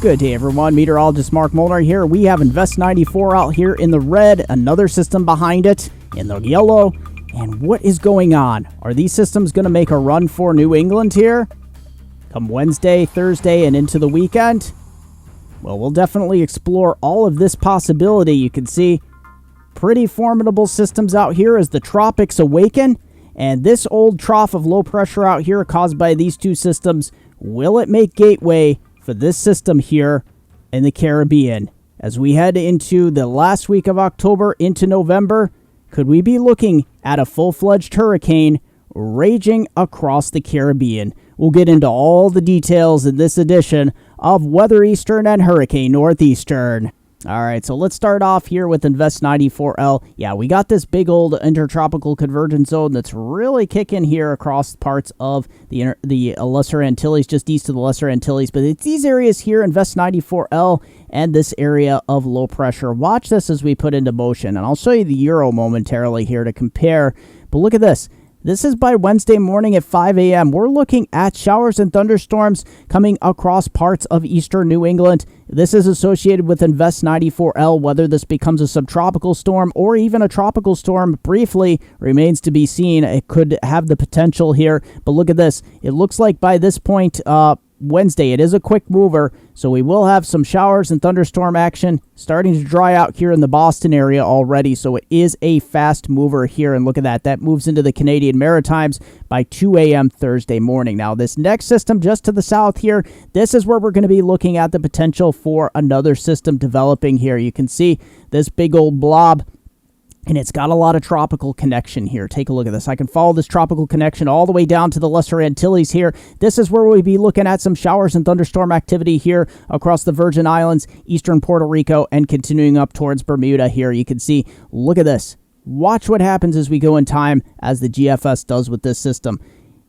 Good day, everyone. Meteorologist Mark Molnar here. We have Invest 94 out here in the red, another system behind it in the yellow. And what is going on? Are these systems going to make a run for New England here come Wednesday, Thursday, and into the weekend? Well, we'll definitely explore all of this possibility. You can see pretty formidable systems out here as the tropics awaken. And this old trough of low pressure out here caused by these two systems, will it make gateway for this system here in the Caribbean? As we head into the last week of October into November, could we be looking at a full-fledged hurricane raging across the Caribbean? We'll get into all the details in this edition of Weather Eastern and Hurricane Northeastern. All right, so let's start off here with Invest 94L. Yeah, we got this big old intertropical convergence zone that's really kicking here across parts of the Lesser Antilles, just east of the Lesser Antilles. But it's these areas here, Invest 94L, and this area of low pressure. Watch this as we put into motion, and I'll show you the Euro momentarily here to compare. But look at this. This is by Wednesday morning at 5 a.m. We're looking at showers and thunderstorms coming across parts of eastern New England. This is associated with Invest 94L. Whether this becomes a subtropical storm or even a tropical storm briefly remains to be seen. It could have the potential here. But look at this. It looks like by this point, Wednesday, it is a quick mover, so we will have some showers and thunderstorm action starting to dry out here in the Boston area already, so it is a fast mover here, and look at that. That moves into the Canadian Maritimes by 2 a.m. Thursday morning. Now, this next system just to the south here, this is where we're going to be looking at the potential for another system developing here. You can see this big old blob, and it's got a lot of tropical connection here. Take a look at this. I can follow this tropical connection all the way down to the Lesser Antilles here. This is where we'll be looking at some showers and thunderstorm activity here across the Virgin Islands, eastern Puerto Rico, and continuing up towards Bermuda here. You can see, look at this. Watch what happens as we go in time, as the GFS does with this system.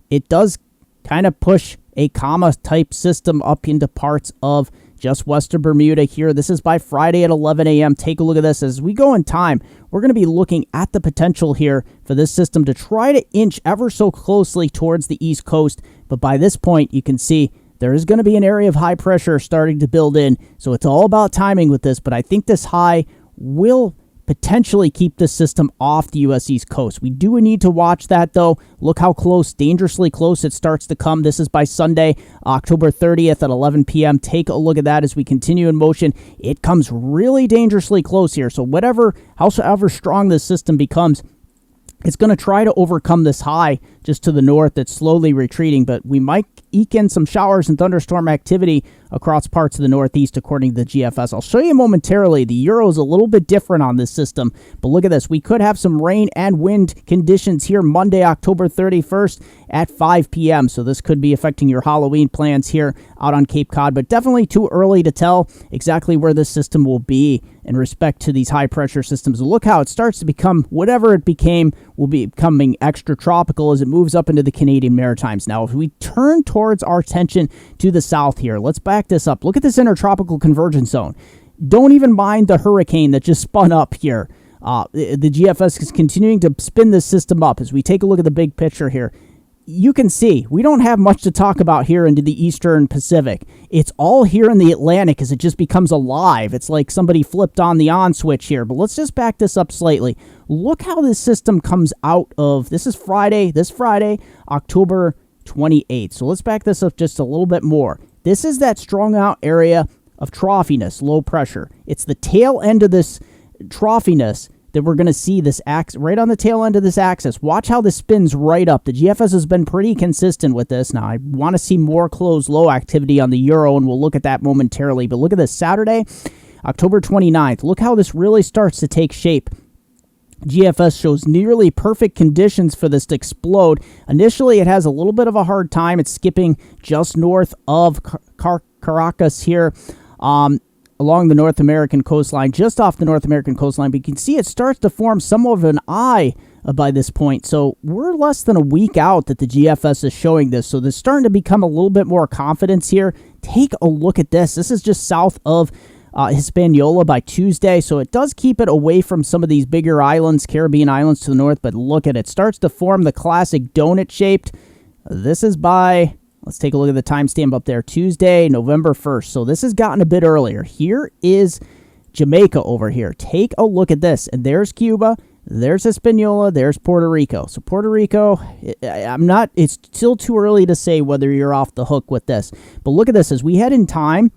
It does kind of push a comma-type system up into parts of just west of Bermuda here. This is by Friday at 11 a.m. Take a look at this. As we go in time, we're going to be looking at the potential here for this system to try to inch ever so closely towards the east coast. But by this point, you can see there is going to be an area of high pressure starting to build in. So it's all about timing with this. But I think this high will potentially keep this system off the U.S. East Coast. We do need to watch that, though. Look how close, dangerously close it starts to come. This is by Sunday, October 30th at 11 p.m. Take a look at that as we continue in motion. It comes really dangerously close here. So however strong this system becomes, it's going to try to overcome this high just to the north that's slowly retreating, but we might eke in some showers and thunderstorm activity across parts of the Northeast, according to the GFS. I'll show you momentarily. The Euro is a little bit different on this system, but look at this. We could have some rain and wind conditions here Monday, October 31st at 5 p.m., so this could be affecting your Halloween plans here out on Cape Cod, but definitely too early to tell exactly where this system will be in respect to these high-pressure systems. Look how it starts to become, whatever it became, will be becoming extra tropical as it moves up into the Canadian Maritimes. Now, if we turn towards our attention to the south here, let's back this up. Look at this intertropical convergence zone. Don't even mind the hurricane that just spun up here. The GFS is continuing to spin this system up. As we take a look at the big picture here, you can see we don't have much to talk about here into the eastern Pacific. It's all here in the Atlantic as it just becomes alive. It's like somebody flipped on the on switch here. But let's just back this up slightly. Look how this system comes out of, this Friday, October 28th. So let's back this up just a little bit more. This is that strung out area of troughiness, low pressure. It's the tail end of this troughiness that we're going to see this right on the tail end of this axis. Watch how this spins right up. The GFS has been pretty consistent with this. Now, I want to see more closed low activity on the Euro, and we'll look at that momentarily. But look at this, Saturday, October 29th. Look how this really starts to take shape. GFS shows nearly perfect conditions for this to explode. Initially, it has a little bit of a hard time. It's skipping just north of Caracas here, along the North American coastline, just off the North American coastline. But you can see it starts to form somewhat of an eye by this point. So we're less than a week out that the GFS is showing this. So there's starting to become a little bit more confidence here. Take a look at this. This is just south of Hispaniola by Tuesday, so it does keep it away from some of these bigger islands, Caribbean islands to the north, but look at it. Starts to form the classic donut-shaped. This is by Let's take a look at the timestamp up there. Tuesday, November 1st. So this has gotten a bit earlier. Here is Jamaica over here. Take a look at this. And there's Cuba. There's Hispaniola. There's Puerto Rico. So Puerto Rico, it's still too early to say whether you're off the hook with this. But look at this. As we head in time,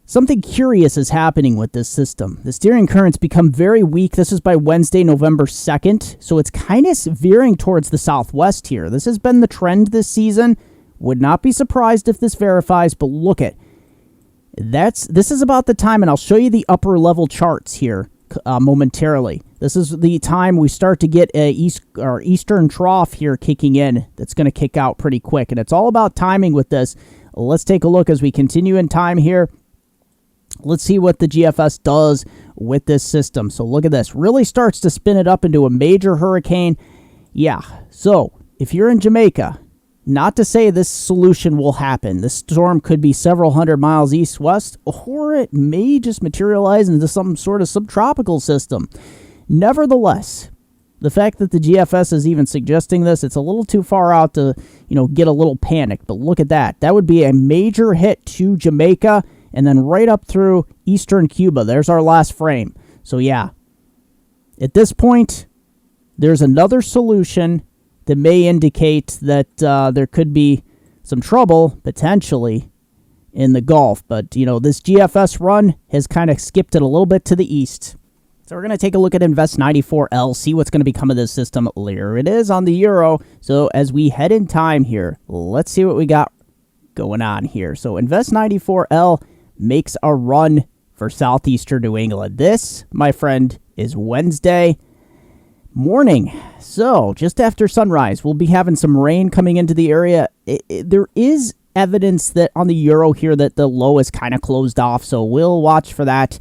something curious is happening with this system. The steering currents become very weak. This is by Wednesday, November 2nd. So it's kind of veering towards the southwest here. This has been the trend this season. Would not be surprised if this verifies, but look at this is about the time, and I'll show you the upper level charts here momentarily. This is the time we start to get a eastern trough here kicking in. That's going to kick out pretty quick, and it's all about timing with this. Let's take a look as we continue in time here. Let's see what the GFS does with this system. So look at this. Really starts to spin it up into a major hurricane. Yeah, so if you're in Jamaica, not to say this solution will happen. This storm could be several hundred miles east-west, or it may just materialize into some sort of subtropical system. Nevertheless, the fact that the GFS is even suggesting this, it's a little too far out to, get a little panicked. But look at that. That would be a major hit to Jamaica, and then right up through eastern Cuba. There's our last frame. So yeah, at this point, there's another solution that may indicate that there could be some trouble, potentially, in the Gulf. But, this GFS run has kind of skipped it a little bit to the east. So we're going to take a look at Invest 94L, see what's going to become of this system. Here it is on the Euro. So as we head in time here, let's see what we got going on here. So Invest 94L makes a run for southeastern New England. This, my friend, is Wednesday morning. So just after sunrise, we'll be having some rain coming into the area. There is evidence that on the Euro here that the low is kind of closed off, so we'll watch for that.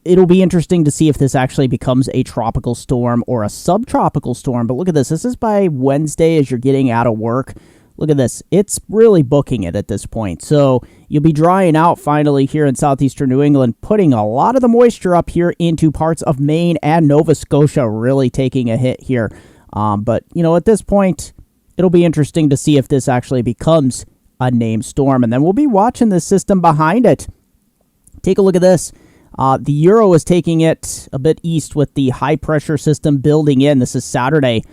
It'll be interesting to see if this actually becomes a tropical storm or a subtropical storm. But look at this. This is by Wednesday as you're getting out of work. Look at this. It's really booking it at this point. So you'll be drying out finally here in southeastern New England, putting a lot of the moisture up here into parts of Maine and Nova Scotia, really taking a hit here. But, at this point, it'll be interesting to see if this actually becomes a named storm. And then we'll be watching the system behind it. Take a look at this. The Euro is taking it a bit east with the high-pressure system building in. This is Saturday.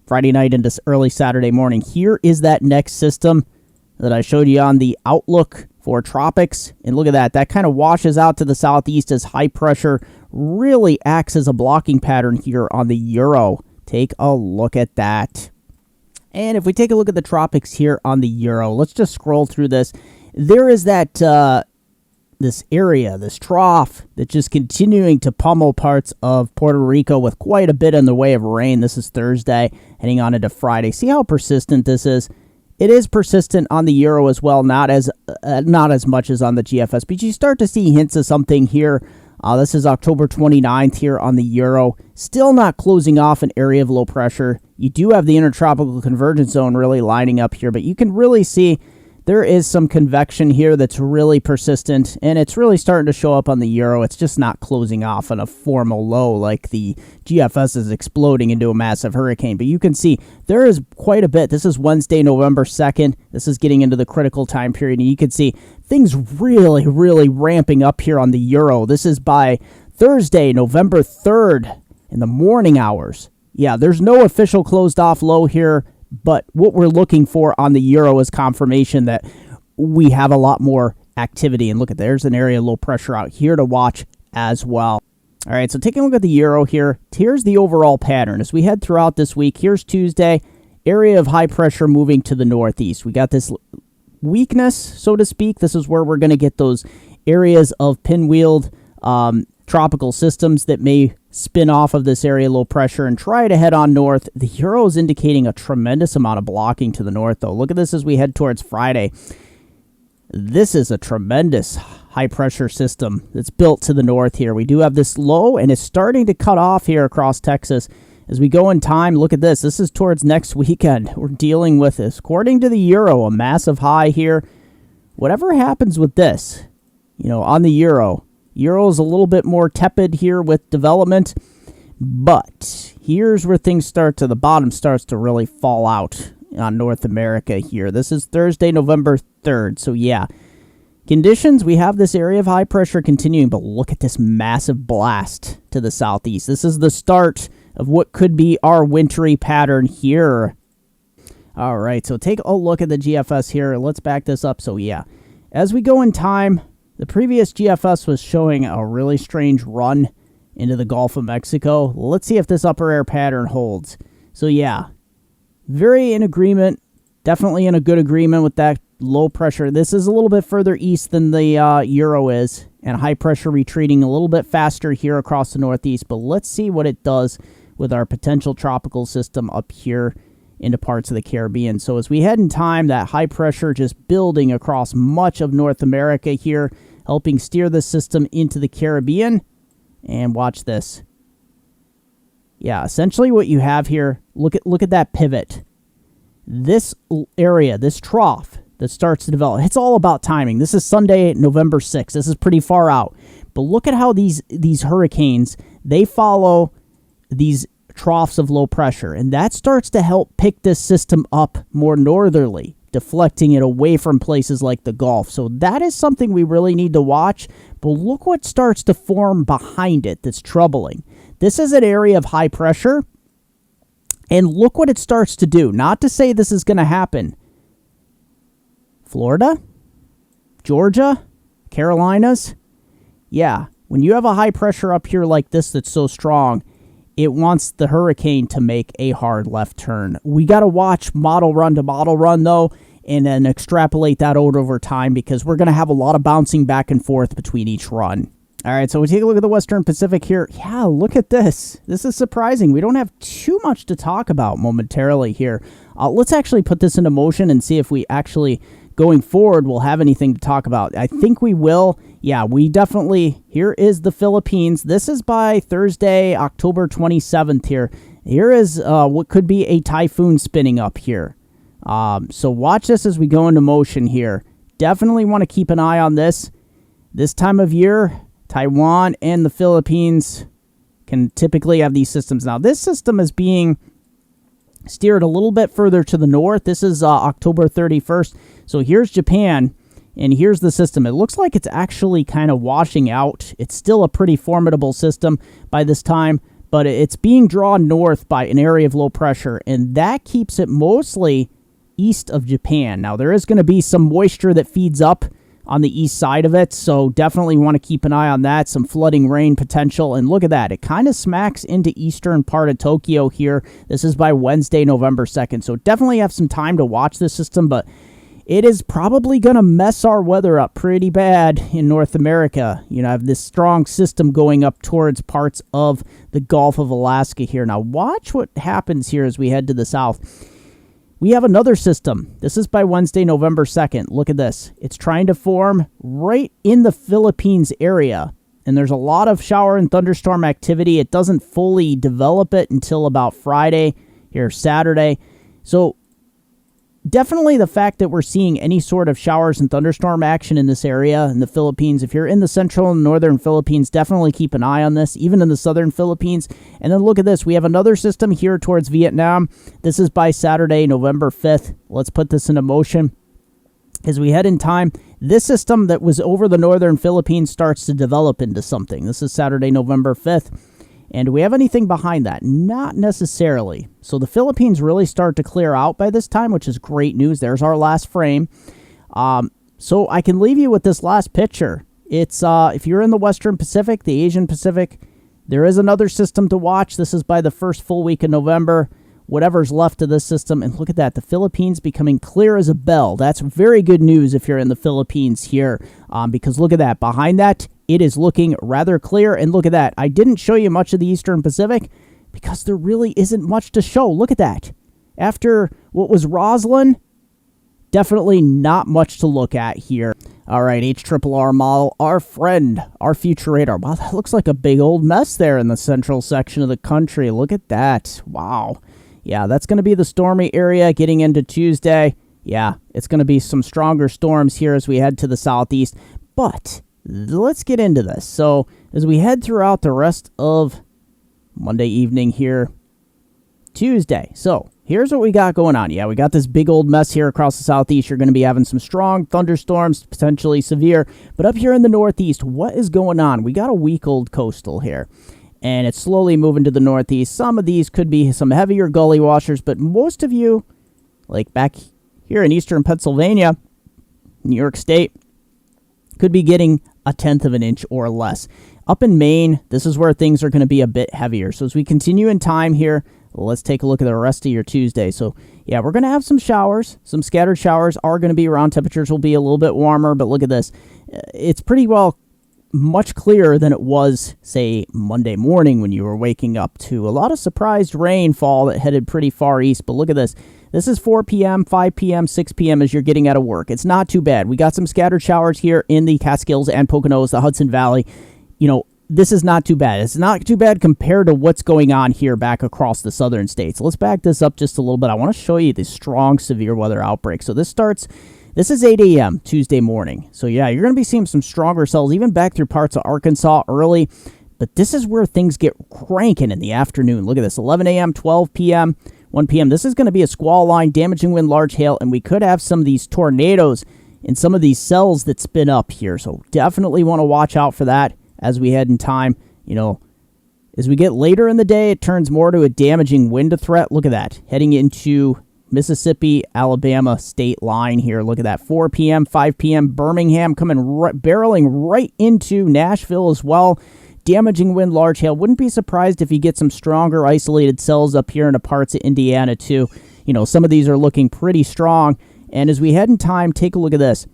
Friday night into early Saturday morning. Here is that next system that I showed you on the outlook for Tropics. And look at that. That kind of washes out to the southeast as high pressure really acts as a blocking pattern here on the Euro. Take a look at that. And if we take a look at the Tropics here on the Euro, let's just scroll through this. There is that this area, this trough, that's just continuing to pummel parts of Puerto Rico with quite a bit in the way of rain. This is Thursday, heading on into Friday. See how persistent this is? It is persistent on the Euro as well, not as much as on the GFS, but you start to see hints of something here. This is October 29th here on the Euro. Still not closing off an area of low pressure. You do have the intertropical convergence zone really lining up here, but you can really see there is some convection here that's really persistent, and it's really starting to show up on the Euro. It's just not closing off on a formal low like the GFS is exploding into a massive hurricane. But you can see there is quite a bit. This is Wednesday, November 2nd. This is getting into the critical time period, and you can see things really, really ramping up here on the Euro. This is by Thursday, November 3rd in the morning hours. Yeah, there's no official closed off low here, but what we're looking for on the Euro is confirmation that we have a lot more activity. And look, there's an area of low pressure out here to watch as well. All right, so taking a look at the Euro here, here's the overall pattern. As we head throughout this week, here's Tuesday, area of high pressure moving to the northeast. We got this weakness, so to speak. This is where we're going to get those areas of pinwheeled tropical systems that may spin off of this area low pressure and try to head on north. The Euro is indicating a tremendous amount of blocking to the north, though. Look at this as we head towards Friday. This is a tremendous high-pressure system that's built to the north here. We do have this low, and it's starting to cut off here across Texas. As we go in time, look at this. This is towards next weekend. We're dealing with this. According to the Euro, a massive high here. Whatever happens with this, on the Euro is a little bit more tepid here with development, but here's where things the bottom starts to really fall out on North America here. This is Thursday, November 3rd. So yeah, conditions, we have this area of high pressure continuing, but look at this massive blast to the southeast. This is the start of what could be our wintry pattern here. All right, so take a look at the GFS here. Let's back this up. So yeah, as we go in time, the previous GFS was showing a really strange run into the Gulf of Mexico. Let's see if this upper air pattern holds. So yeah, very in agreement, definitely in a good agreement with that low pressure. This is a little bit further east than the Euro is, and high pressure retreating a little bit faster here across the northeast. But let's see what it does with our potential tropical system up here into parts of the Caribbean. So as we head in time, that high pressure just building across much of North America here, helping steer the system into the Caribbean. And watch this. Yeah, essentially what you have here, look at that pivot. This area, this trough that starts to develop, it's all about timing. This is Sunday, November 6th. This is pretty far out. But look at how these hurricanes, they follow these troughs of low pressure. And that starts to help pick this system up more northerly, deflecting it away from places like the Gulf. So that is something we really need to watch. But look what starts to form behind it that's troubling. This is an area of high pressure. And look what it starts to do. Not to say this is going to happen. Florida, Georgia, Carolinas. Yeah, when you have a high pressure up here like this that's so strong, it wants the hurricane to make a hard left turn. We got to watch model run to model run, though, and then extrapolate that out over time, because we're going to have a lot of bouncing back and forth between each run. All right, so we take a look at the Western Pacific here. Yeah, look at this. This is surprising. We don't have too much to talk about momentarily here. Let's actually put this into motion and see if we actually, going forward, will have anything to talk about. I think we will. Yeah, we definitely, here is the Philippines. This is by Thursday, October 27th here. Here is what could be a typhoon spinning up here. So watch this as we go into motion here. Definitely want to keep an eye on this. This time of year, Taiwan and the Philippines can typically have these systems. Now, this system is being steered a little bit further to the north. This is October 31st. So here's Japan, and here's the system. It looks like it's actually kind of washing out. It's still a pretty formidable system by this time, but it's being drawn north by an area of low pressure, and that keeps it mostly east of Japan. Now, there is going to be some moisture that feeds up on the east side of it, so definitely want to keep an eye on that. Some flooding rain potential, and look at that. It kind of smacks into eastern part of Tokyo here. This is by Wednesday, November 2nd, so definitely have some time to watch this system, but it is probably going to mess our weather up pretty bad in North America. You know, I have this strong system going up towards parts of the Gulf of Alaska here. Now, watch what happens here as we head to the south. We have another system. This is by Wednesday, November 2nd. Look at this. It's trying to form right in the Philippines area. And there's a lot of shower and thunderstorm activity. It doesn't fully develop it until about Friday, here Saturday. So definitely the fact that we're seeing any sort of showers and thunderstorm action in this area in the Philippines. If you're in the central and northern Philippines, definitely keep an eye on this, even in the southern Philippines. And then look at this. We have another system here towards Vietnam. This is by Saturday, November 5th. Let's put this into motion. As we head in time, this system that was over the northern Philippines starts to develop into something. This is Saturday, November 5th. And do we have anything behind that? Not necessarily. So the Philippines really start to clear out by this time, which is great news. There's our last frame. So I can leave you with this last picture. It's if you're in the Western Pacific, the Asian Pacific, there is another system to watch. This is by the first full week of November. Whatever's left of this system. And look at that. The Philippines becoming clear as a bell. That's very good news if you're in the Philippines here. Because look at that. Behind that, it is looking rather clear. And look at that. I didn't show you much of the Eastern Pacific because there really isn't much to show. Look at that. After what was Roslyn, definitely not much to look at here. All right, HRRR model, our friend, our future radar. Wow, that looks like a big old mess there in the central section of the country. Look at that. Wow. Yeah, that's going to be the stormy area getting into Tuesday. Yeah, it's going to be some stronger storms here as we head to the southeast. But let's get into this. So as we head throughout the rest of Monday evening here, Tuesday. So here's what we got going on. Yeah, we got this big old mess here across the southeast. You're going to be having some strong thunderstorms, potentially severe. But up here in the northeast, what is going on? We got a weak old coastal here, and it's slowly moving to the northeast. Some of these could be some heavier gully washers, but most of you, like back here in eastern Pennsylvania, New York State, could be getting 1/10 of an inch or less. Up in Maine, this is where things are going to be a bit heavier. So as we continue in time here, let's take a look at the rest of your Tuesday. So yeah, we're going to have some showers. Some scattered showers are going to be around. Temperatures will be a little bit warmer, but look at this. It's pretty well much clearer than it was, say, Monday morning when you were waking up to a lot of surprised rainfall that headed pretty far east. But look at this. This is 4 p.m., 5 p.m., 6 p.m. as you're getting out of work. It's not too bad. We got some scattered showers here in the Catskills and Poconos, the Hudson Valley. You know, this is not too bad. It's not too bad compared to what's going on here back across the southern states. Let's back this up just a little bit. I want to show you the strong severe weather outbreak. So this is 8 a.m. Tuesday morning. So yeah, you're going to be seeing some stronger cells even back through parts of Arkansas early. But this is where things get cranking in the afternoon. Look at this, 11 a.m., 12 p.m., 1 p.m. This is going to be a squall line, damaging wind, large hail, and we could have some of these tornadoes in some of these cells that spin up here. So definitely want to watch out for that as we head in time. You know, as we get later in the day, it turns more to a damaging wind threat. Look at that, heading into Mississippi, Alabama state line here. Look at that, 4 p.m., 5 p.m., Birmingham coming barreling right into Nashville as well. Damaging wind, large hail. Wouldn't be surprised if you get some stronger isolated cells up here into parts of Indiana too. You know, some of these are looking pretty strong. And as we head in time, take a look at this.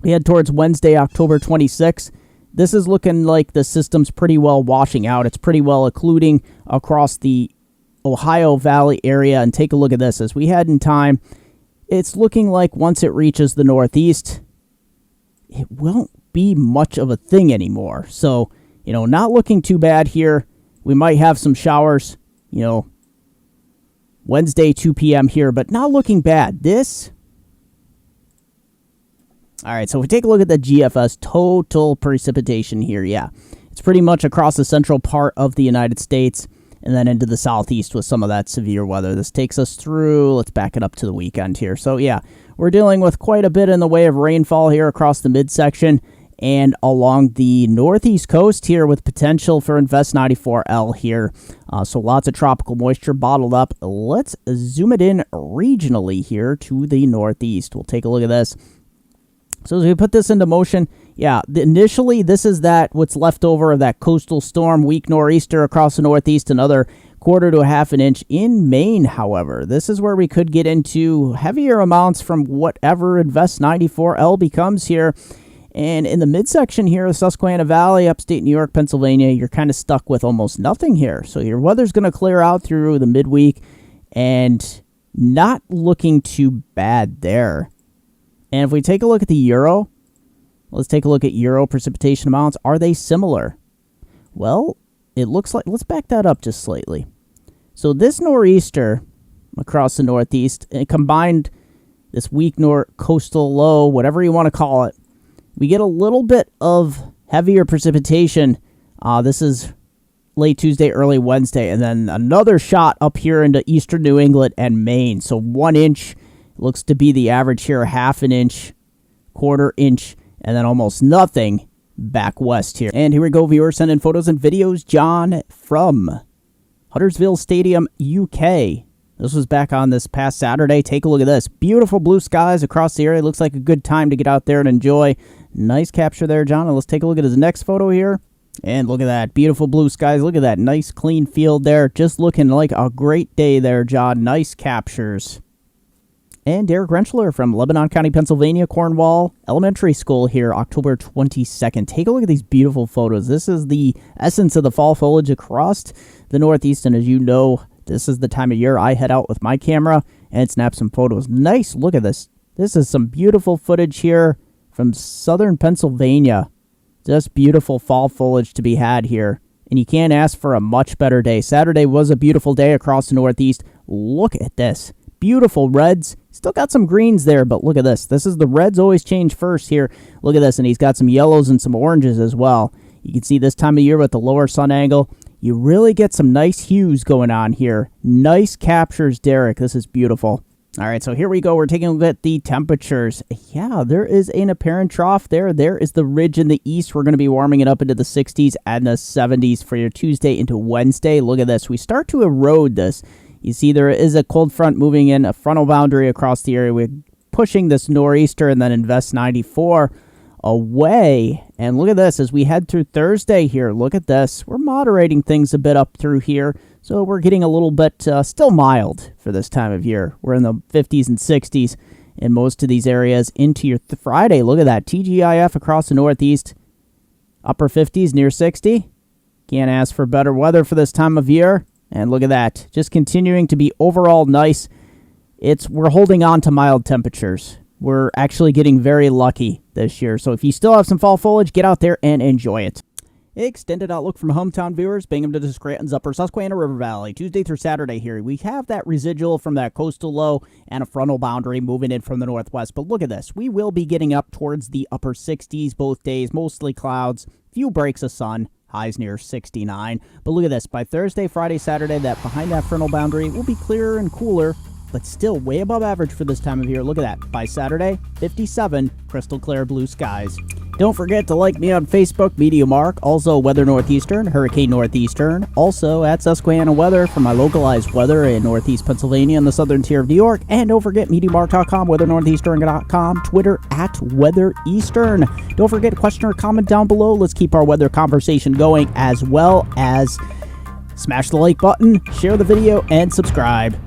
We head towards Wednesday, October 26th. This is looking like the system's pretty well washing out. It's pretty well occluding across the Ohio Valley area. And take a look at this. As we head in time, it's looking like once it reaches the northeast, it won't be much of a thing anymore. So, you know, not looking too bad here. We might have some showers, you know, Wednesday, 2 p.m. here, but not looking bad. All right, so if we take a look at the GFS total precipitation here, yeah, it's pretty much across the central part of the United States and then into the southeast with some of that severe weather. This takes us through, let's back it up to the weekend here. So yeah, we're dealing with quite a bit in the way of rainfall here across the midsection and along the northeast coast here with potential for Invest 94L here. So lots of tropical moisture bottled up. Let's zoom it in regionally here to the northeast. We'll take a look at this. So as we put this into motion, yeah, initially this is what's left over of that coastal storm, weak nor'easter across the northeast, another 1/4 to 1/2 an inch in Maine. However, this is where we could get into heavier amounts from whatever Invest 94L becomes here. And in the midsection here, the Susquehanna Valley, upstate New York, Pennsylvania, you're kind of stuck with almost nothing here. So your weather's going to clear out through the midweek and not looking too bad there. And if we take a look at the Euro, let's take a look at Euro precipitation amounts. Are they similar? Well, it looks like, let's back that up just slightly. So this nor'easter across the northeast, and combined this weak coastal low, whatever you want to call it, we get a little bit of heavier precipitation. This is late Tuesday, early Wednesday, and then another shot up here into eastern New England and Maine. So 1 inch looks to be the average here, 1/2 an inch, 1/4 inch, and then almost nothing back west here. And here we go, viewers, sending photos and videos. John from Huddersfield Stadium, UK. This was back on this past Saturday. Take a look at this. Beautiful blue skies across the area. Looks like a good time to get out there and enjoy. Nice capture there, John. And let's take a look at his next photo here. And look at that. Beautiful blue skies. Look at that nice clean field there. Just looking like a great day there, John. Nice captures. And Derek Rentschler from Lebanon County, Pennsylvania, Cornwall Elementary School here, October 22nd. Take a look at these beautiful photos. This is the essence of the fall foliage across the Northeast. And as you know, this is the time of year I head out with my camera and snap some photos. Nice. Look at this. This is some beautiful footage here from southern Pennsylvania. Just beautiful fall foliage to be had here. And you can't ask for a much better day. Saturday was a beautiful day across the Northeast. Look at this. Beautiful reds. Still got some greens there, but look at this. This is the reds always change first here. Look at this, and he's got some yellows and some oranges as well. You can see this time of year with the lower sun angle, you really get some nice hues going on here. Nice captures, Derek. This is beautiful. All right, so here we go. We're taking a look at the temperatures. Yeah, there is an apparent trough there. There is the ridge in the east. We're going to be warming it up into the 60s and the 70s for your Tuesday into Wednesday. Look at this. We start to erode this. You see there is a cold front moving in, a frontal boundary across the area. We're pushing this nor'easter and then Invest 94 away. And look at this as we head through Thursday here. Look at this. We're moderating things a bit up through here. So we're getting a little bit still mild for this time of year. We're in the 50s and 60s in most of these areas into your Friday. Look at that. TGIF across the Northeast. Upper 50s, near 60. Can't ask for better weather for this time of year. And look at that. Just continuing to be overall nice. We're holding on to mild temperatures. We're actually getting very lucky this year. So if you still have some fall foliage, get out there and enjoy it. Extended outlook from hometown viewers, Binghamton to Scranton's upper Susquehanna River Valley. Tuesday through Saturday here. We have that residual from that coastal low and a frontal boundary moving in from the northwest. But look at this. We will be getting up towards the upper 60s both days. Mostly clouds. Few breaks of sun. Highs near 69. But look at this. By Thursday, Friday, Saturday, that behind that frontal boundary will be clearer and cooler, but still way above average for this time of year. Look at that. By Saturday, 57, crystal clear blue skies. Don't forget to like me on Facebook, Media Mark, also Weather Northeastern, Hurricane Northeastern, also at Susquehanna Weather for my localized weather in Northeast Pennsylvania and the southern tier of New York. And don't forget MediaMark.com, WeatherNortheastern.com, Twitter at Weather Eastern. Don't forget, question or comment down below. Let's keep our weather conversation going, as well as smash the like button, share the video, and subscribe.